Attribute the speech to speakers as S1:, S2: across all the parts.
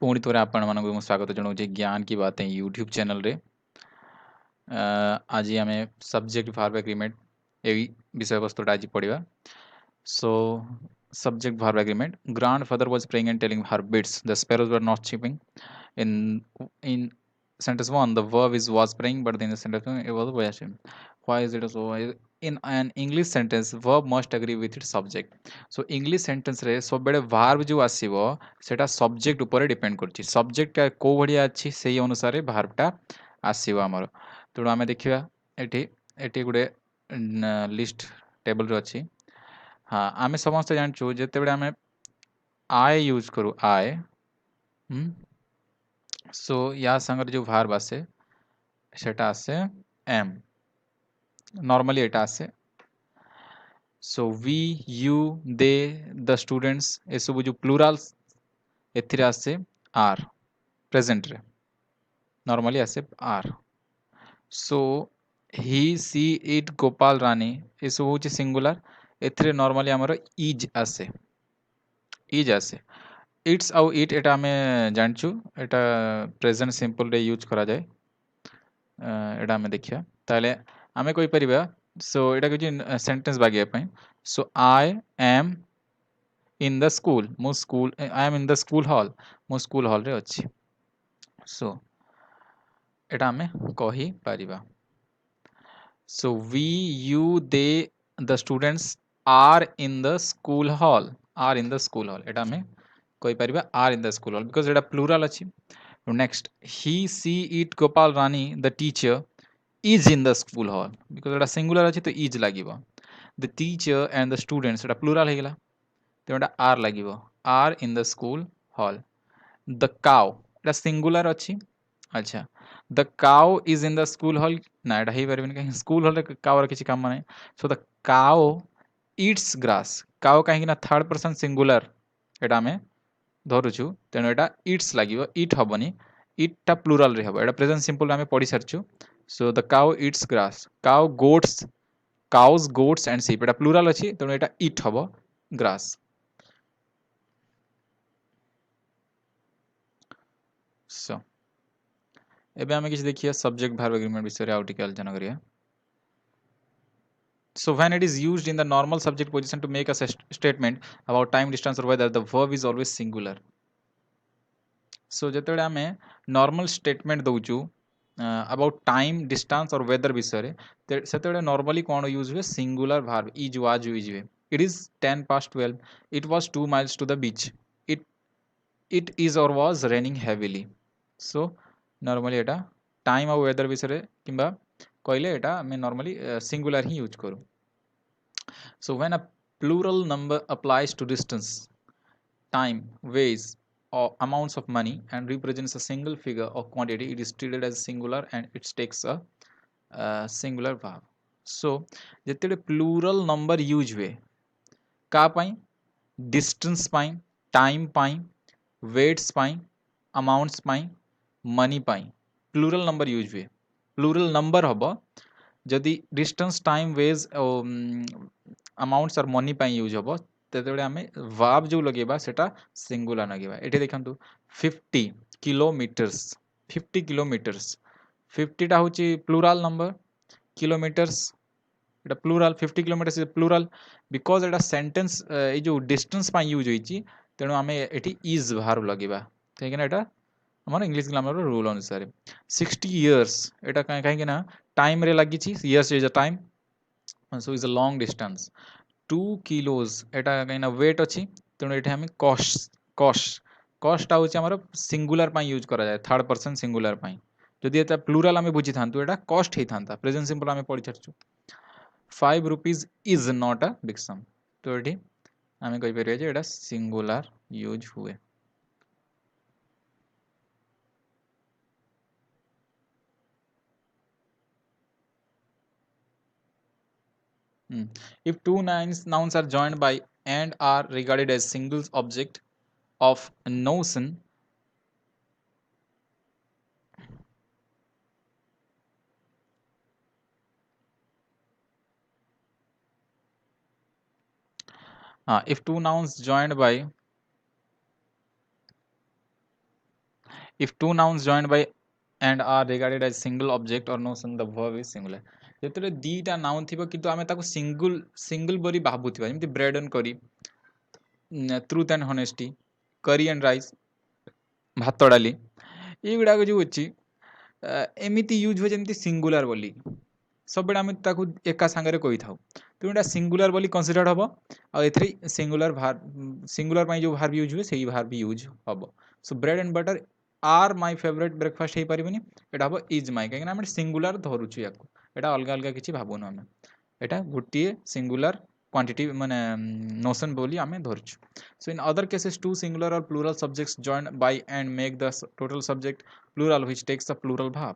S1: पुणी थोड़े आपण मानक स्वागत जनाऊँ ज्ञान की बातें यूट्यूब चैनल रे। आज आम सब्जेक्ट भार्ब एग्रीमेंट यही विषय वस्तुटा आज पढ़ा। So subject verb agreement grand father was praying and telling her bits the sparrows were not chipping in sentence 1 the verb is was praying but in the sentence 2 it was washing. Why is it so? In an English sentence verb must agree with its subject. So English sentence रे सब बेले verb जो आसीबो सेटा subject ऊपर depend करछि। subject का को बढ़िया अछि सेही अनुसार verb टा आसीबो हमर। तेणु आमे देखिबा एठी एठी गुडे लिस्ट टेबल रे अछि। हाँ आमे समस्त जानछु जेते बेले आमे I यूज करू I सो या संगर जो भार्ब आसे सेटा आसे एम नॉर्मली एटा आसे। So we you they the students ए सब जो प्लूराल्स एथिरे आसे आर प्रेजेंट रे नॉर्मली आसे are. So he she it Gopal Rani ए सब होची सिंगुलर एथिरे नॉर्मली हमर इज आसे इज आसे। इट्स आउ इट एटा हमें जानचु एटा प्रेजेंट सिंपल रे यूज करा जाए। एटा हमें देखिया ताले हमें कोई परिबा। सो एटा कि सेंटेंस बागिया पई। So I am in the school मो school I am in the school hall मो स्कूल हॉल रे अछि। सो एटा हमें कही परिबा। So we you they the students are in the school hall are in the school hall एटा हमें कही परिबा are in the school hall because एटा प्लूरल अछि। Next he she it Gopal Rani the teacher is in the school hall because Etah singular अछि तो is लागिबो। the teacher and the students Etah plural हे गेला तो एटा are लागिबो are in the school hall। the cow Etah singular अछि। अच्छा the cow is in the school hall ना एटा हे परबिन कहीं school hall रे cow रे किछि काम नै। so the cow eats grass cow कहीं ना थर्ड पर्सन सिंगुलर एटा में धरुछु तेनो एटा eats लागिबो eat हबनी eat टा प्लूरल रे हबो एटा प्रेजेंट सिंपल आमे पढि सरछु। so the cow eats grass cow goats cows goats and sheep Etah plural अछि तेनो एटा eat हबो grass। so एबे आमे किछ देखिए सब्जेक्ट वर्ब एग्रीमेंट विषय रे आउ टिके आलोचना करिया। So when it is used in the normal subject position to make a statement about time distance or weather the verb is always singular। so जेतेबे आमे नॉर्मल स्टेटमेंट दउचु अबाउट टाइम डिस्टेंस और वेदर विषय से normally कौन use हुए singular verb is was use हुए। It is 10 past 12 it was 2 miles to the beach it it is और was raining heavily. So normally एटा टाइम और वेदर विषय किंबा कहले एटा मैं नॉर्मली सिंगुलर ही यूज करू। So when a plural number applies to distance time weighs or amounts of money and represents a single figure or quantity it is treated as singular and it takes a singular verb। so जेतेबे plural number use हुए का पाई distance पाई time पाई weights पाई amounts पाई money पाई plural number use हुए। प्लूरल नंबर हबो जदि डिस्टेंस टाइम वेज अमाउंट्स और मनी पाई यूज हबो तेतबेले आमे वर्ब जो लगेबा सेटा सिंगुलर लगेबा। एठी देखंतु 50 किलोमीटर्स 50 किलोमीटर्स 50 टा होची प्लूरल नंबर किलोमीटर्स एटा plural 50 kilometres is plural because एटा सेंटेंस ए जो डिस्टेंस पाई यूज होईची तेणु आमे एठी इज वर्ब लगेबा कहीं ना एटा हमर इंग्लिश ग्रामर रूल अनुसार। 60 इयर्स एटा कहीं ना टाइम रे लागिची years is a time so is a long distance. 2 kilos एटा कहीं ना वेट अछि तेणु एठी हमें कॉस्ट कॉस्ट कॉस्ट आउची हमर सिंगुलर पाई यूज करा जाय थर्ड पर्सन सिंगुलर पाई जदि एटा प्लूरल हमें बुझी थांतु एटा कॉस्ट हे थांता प्रेजेंट सिंपल हमें पढ़ी छरछु। 5 rupees is not a big sum तो एठी हमें कहि परिया जे एटा सिंगुलर यूज हुए। if two nouns are joined by and are regarded as singles object of notion if two nouns joined by if two nouns joined by and are regarded as single object or notion the verb is singular ଯେତେବେଳେ ଦିଟା noun ଥିବ କିନ୍ତୁ ଆମେ ତାକୁ single ବୋଲି ଭାବୁଥିବା ଯେମିତି bread and କରି truth and ହନେଷ୍ଟି କରି ଆଣ୍ଡ ରାଇସ୍ ଭାତ ଡାଲି ଏଇଗୁଡ଼ାକ ଯେଉଁ ଅଛି ଏମିତି ୟୁଜ୍ ହୁଏ ଯେମିତି ସିଙ୍ଗୁଲାର ବୋଲି ସବୁବେଳେ ଆମେ ତାକୁ ଏକା ସାଙ୍ଗରେ କହିଥାଉ ତେଣୁ ଏଇଟା ସିଙ୍ଗୁଲାର ବୋଲି କନସିଡର୍ଡ ହେବ ଆଉ ଏଥିରେ ସିଙ୍ଗୁଲାର ପାଇଁ ଯେଉଁ ଭାର୍ବ ୟୁଜ୍ ହୁଏ ସେଇ ଭାର୍ବ ୟୁଜ୍ ହେବ so bread and butter are my favourite breakfast हो पारिबनी एटा हबो इज माय काहे ना हम सिंगुलर धरुछु याको एटा अलगा अलगा किछि भाबुनु हम एटा गोटिए सिंगुलर क्वांटिटी माने नोशन बोली आमे धरुछु so in other cases two singular और plural subjects join by and make the total subject plural which takes the plural भाव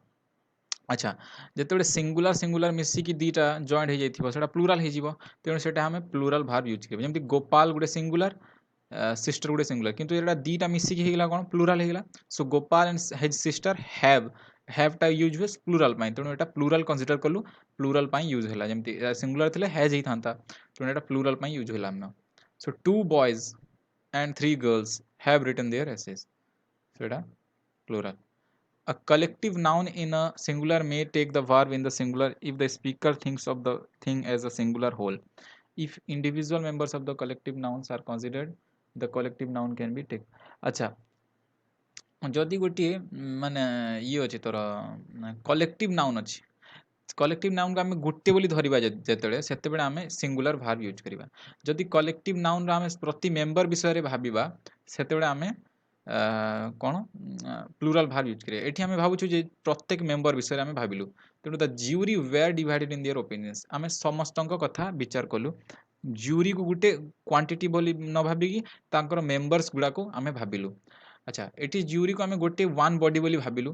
S1: अच्छा जेतेबे सिंगुलर सिंगुलर मिसी की दीटा जॉइंट हो जाइथिबो सेटा प्लूरल हे जिवो तेणु सेटा हमें प्लूरल भाव यूज करबे जेमति गोपाल गुटे सिंगुलर सिस्टर गुटे सिंगुलर किंतु एटा दीटा मिसिकी हेगला कोन प्लूरल हेगला so Gopal and his sister have टा यूज हुए प्लूरल पाई तेणु एटा प्लूरल कंसीडर कलु प्लूरल पाई यूज होला जेमति सिंगुलर थिले हैज ही थांता तेणु एटा प्लूरल पाई यूज होला हम so two boys and three girls have written their essays so एटा plural a collective noun in a singular may take the verb in the singular if the speaker thinks of the thing as a singular whole if individual members of the collective nouns are considered the collective noun can be taken अच्छा जदि गोटे माने ये अच्छे तोर collective noun अच्छी collective noun को आम गोटे बोली धरिबा जेतेबेले सेतेबेले आमे सिंगुलर भार्ब यूज करिबा जदि कलेक्टिव नाउन रो आमे प्रति मेंबर विषय रे भाबिबा सेतेबेले आमे कौन प्लूरल भार्ब यूज करिया एठी आमे भाबुछु जे प्रत्येक मेंबर विषय रे आमे भाबिलु तेणु the jury were divided in their opinions आमे समस्तक कथा विचार कलु ज्यूरी को गोटे क्वांटिटी बोली न भाबिकी तांकर मेंबर्स गुडा को आमे भाबिलु अच्छा एटी ज्यूरी को आमे गोटे वन बॉडी बोली भाबिलु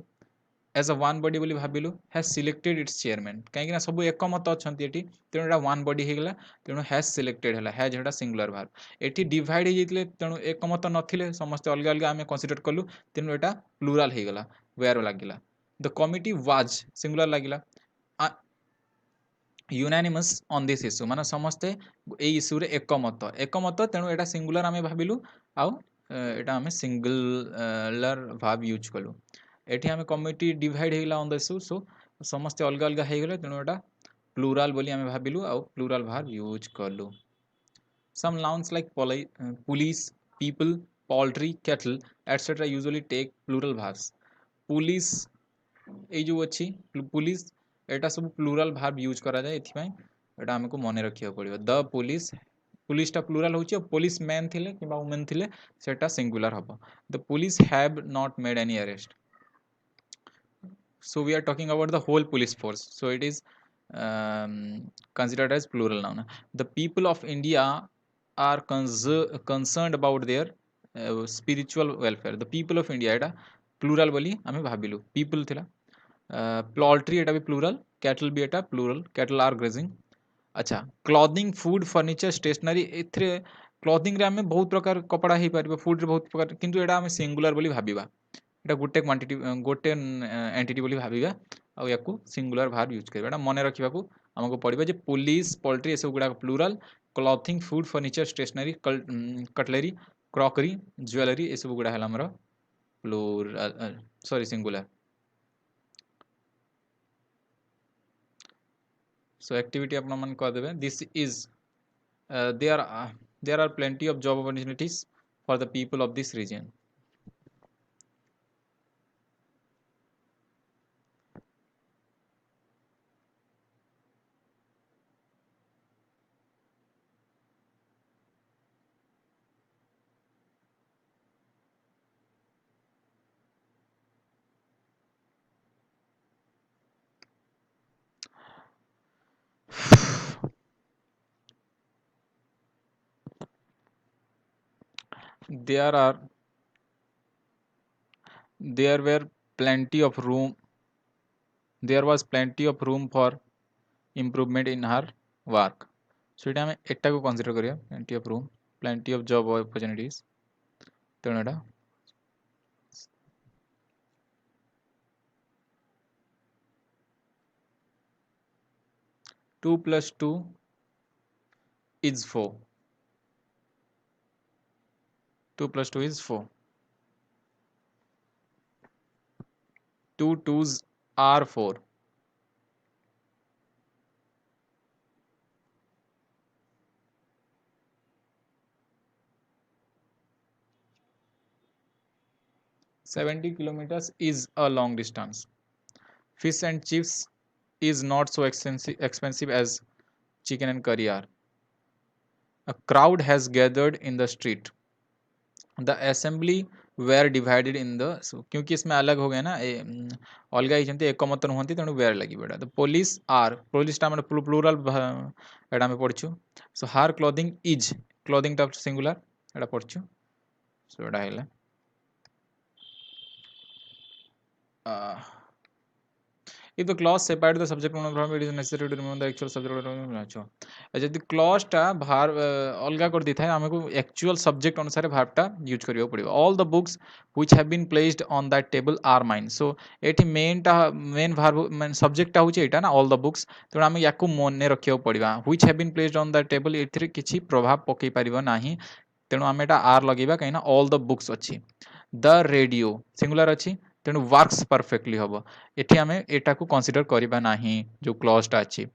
S1: एज अ वन बॉडी बोली भाबिलु हैज सिलेक्टेड इट्स चेयरमैन कहीं ना सब एकमत अछंती एटी तेणु एटा वन बॉडी हेगला तेणु हैज सिलेक्टेड हला हैज हेटा सिंगुलर भार्ब एटी डिवाइड हे जैतले तेणु एकमत नथिले समस्त अलग अलग आमे कंसीडर कलु तेणु एटा प्लूरल हेगला वेयर लागिला द कमिटी वाज सिंगुलर लागिला यूनानिमस ऑन दिस इश्यू माने समस्ते ए इश्यू रे एकमत एकमत तेणु एटा सिंगुलर आमे भाबिलु आउ एटा आमे सिंगुलर भार्ब यूज कलु एठी आमे कमिटी डिवाइड हेगला ऑन द इश्यू सो समस्त अलग अलग हेगले तेणु एटा प्लूरल बोली आमे भाबिलु आउ प्लूरल भार्ब यूज कलु some nouns like police people poultry cattle etc usually take plural verbs police এই जो अच्छी पुलिस एटा सब प्लूरल भार्ब यूज करा जाए एथिपाई एटा हमको मने रखिया पड़िबो द पुलिस पुलिस टा प्लूरल होची और पुलिस मैन थिले किबा वुमेन थिले सेटा सिंगुलर हबो the police have not made any arrest so we are talking about the whole police force so it is considered as plural noun the people of India are concerned about their spiritual welfare the people of India Etah plural बोली आमे भाबिलु people थिला poultry एटा भी plural cattle भी एटा plural cattle are grazing अच्छा clothing food furniture stationery एथरे clothing रे हमें बहुत प्रकार कपड़ा ही पारिबो फूड रे बहुत प्रकार किंतु एटा हमें सिंगुलर बोली भाबिबा एटा गोटे क्वांटिटी गोटे एंटिटी बोली भाबिबा आ याकू सिंगुलर भार्ब यूज करबा एटा मने रखिबाकू हमको पड़िबा जे पुलिस पोल्ट्री ए सब गुडा plural clothing food furniture stationery cutlery crockery jewellery ए सब गुडा हला हमर plural sorry singular so activity अपना मन कर देबे this is there are plenty of job opportunities for the people of this region there are there were plenty of room there was plenty of room for improvement in her work so এটা আমি এটাকে consider করিয়া plenty of room plenty of job opportunities তেণু এটা 2 plus 2 is 4 2 plus 2 is 4 2 2s are 4. $70 kilometers is a long distance. Fish and chips is not so expensive as chicken and curry are. A crowd has gathered in the street. The assembly were divided in the, क्योंकि इसमें अलग हो गया ना अलगा ही एकमत नुहंती तेणु where लगी बेटा. The police are police टा मतलब प्लूरल एटा में पढ़छु. So her clothing is clothing टा singular एटा पढ़छु. So एटा हैला if the clause separate the subject from it is necessary to remove the actual subject अच्छा जदि clause टा भार अलगा कर दी था हमको actual subject अनुसार verb टा यूज करियो पड़िबो. All the books which have been placed on that table are mine. So एठी main verb main subject टा होचे एटा ना all the books तेणु हम याकू मने रखियो पड़िबा. Which have been placed on that table एथिरे किछि प्रभाव पकई परिबो नाही तेणु हम एटा आर लगेबा कहिना all the books अछि. The radio singular अछि तेणु वर्क्स परफेक्टली हम एठी आम एटा को कंसीडर करिबा नाही जो क्लॉज टा अछि.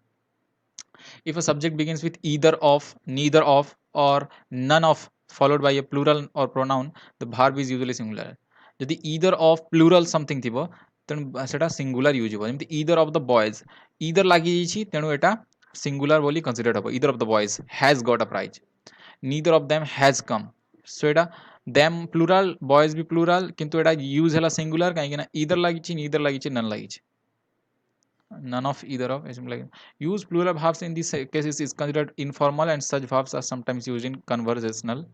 S1: If a subject begins with either of, neither of or none of followed by a plural or pronoun, the verb is usually singular. जदि either of plural something थिबो तेणु सेटा सिंगुलर यूज हो. जेमति either of the boys either लागि छि तेणु एटा singular बोली consider हो. Either of the boys has got a prize. Neither of them has come. So Etah them plural boys भी plural किंतु एटा यूज हैला सिंगुलर काहे कि ना either लागि छि neither लागि छि none लागि छि. None of either of like use plural verbs in these cases is considered informal and such verbs are sometimes used in conversational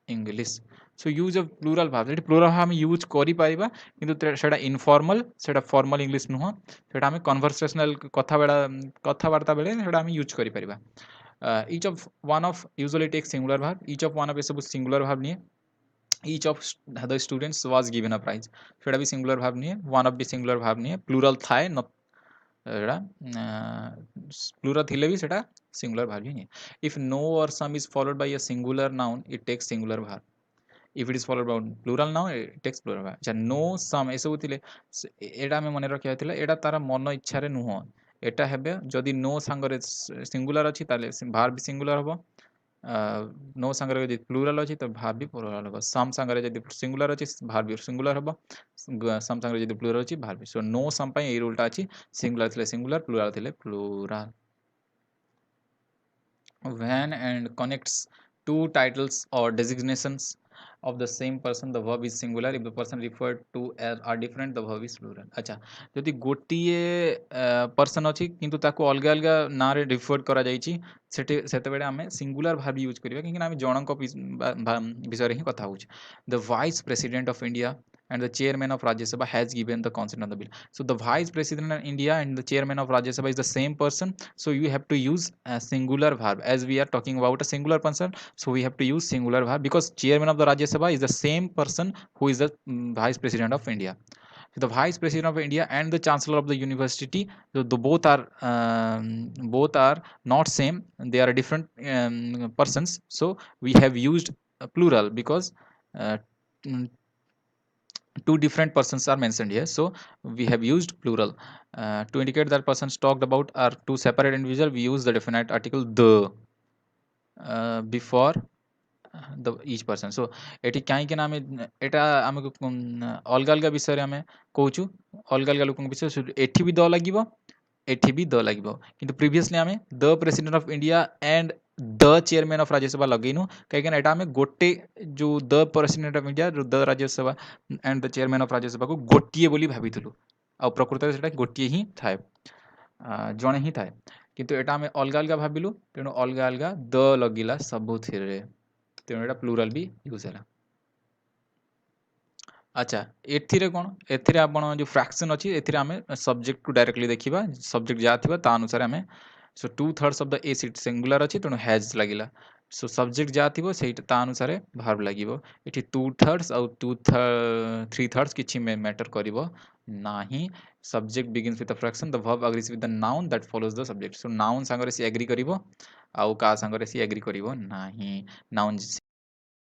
S1: English. So use of plural verbs eighty plural verb हम use करि पाइबा किंतु सेटा informal सेटा formal English नुह सेटा हम conversational कथावार्ता बेले सेटा हम यूज करि परिबा. Each of one of usually takes singular verb. Each of one of सब singular verb निये. Each of the students was given a prize. सेटा भी singular verb निये. One of भी singular verb निये. Plural थाए न एटा plural थिले भी सेटा singular verb ही निये. If no or some is followed by a singular noun, it takes singular verb. If it is followed by plural noun, it takes plural verb. अच्छा no some एसबु थिले एटा हमें मन रखिया थिला एटा तारा मन इच्छा रे नुह एटा हेबे जदि no संगरे singular अछि ताले verb भी singular हबो. नो संगरे यदि प्लूरल अछि तो भार्ब भी प्लूरल होबो. सम संगरे यदि सिंगुलर अछि भार्ब भी सिंगुलर होबो. सम संगरे यदि प्लूरल अछि भार्ब भी. सो नो सम पई ए रूलटा अछि सिंगुलर थिले सिंगुलर प्लूरल थिले plural. When and connects two titles or designations of the same person, the verb is singular. If the person referred to as are different, the verb is plural. अच्छा जदि गोटिए person अछि किंतु ताको अलगा अलगा ना रे रिफर करा जाईची सेते बेले आमे सिंगुलर वर्ब यूज करिबा कि आमे जनक विषय रे ही कथा होछ. The vice president of India and the chairman of Rajya Sabha has given the consent on the bill. So the vice president of India and the chairman of Rajya Sabha is the same person. So you have to use a singular verb as we are talking about a singular person. So we have to use singular verb because chairman of the Rajya Sabha is the same person who is the vice president of India. So the vice president of India and the chancellor of the university, so the both are not same. They are different persons. So we have used plural because two different persons are mentioned here, so we have used plural to indicate that persons talked about are two separate individuals. We use the definite article the before the each person. So eighty कहीं के नाम एटा हमको अलग अलग विषय रे हमें कहूचु अलग अलग लोकन विषय एठी भी द लागिबो एठी भी द लागिबो किंतु प्रीवियसली हमें the president of India and the chairman of Rajya Sabha लगेनु कहीं एटा हमें गोटे जो द प्रेसिडेंट ऑफ इंडिया जो the Rajya Sabha and the chairman of Rajya Sabha को गोटिए बोली भाबिथुलु आ प्रकृत रे सेटा गोटिए ही थाए जणे ही थाए किंतु एटा हमें अलग अलग भाबिलु तेणु अलग अलग द लगिला सबुथिरे तेणु एटा प्लूराल भी यूज है. अच्छा एथिरे कोन एथिरे आपण जो फ्रैक्शन अछि एथिरे हमें सब्जेक्ट को डायरेक्टली देखिबा सब्जेक्ट जा थिबा ता अनुसार हमें सो 2/3 of the A seat singular अछि तेणु हैज लागिला. सो सब्जेक्ट जा थिबो सेटा ता अनुसार वर्ब लागिबो. एठी 2/3 और 3/3 किछि में मैटर करिवो नाही. Subject begins with a fraction the verb agrees with the noun that follows the subject. So noun संगरे से एग्री करिवो आउ का संगरे से एग्री करिवो नाही. नाउन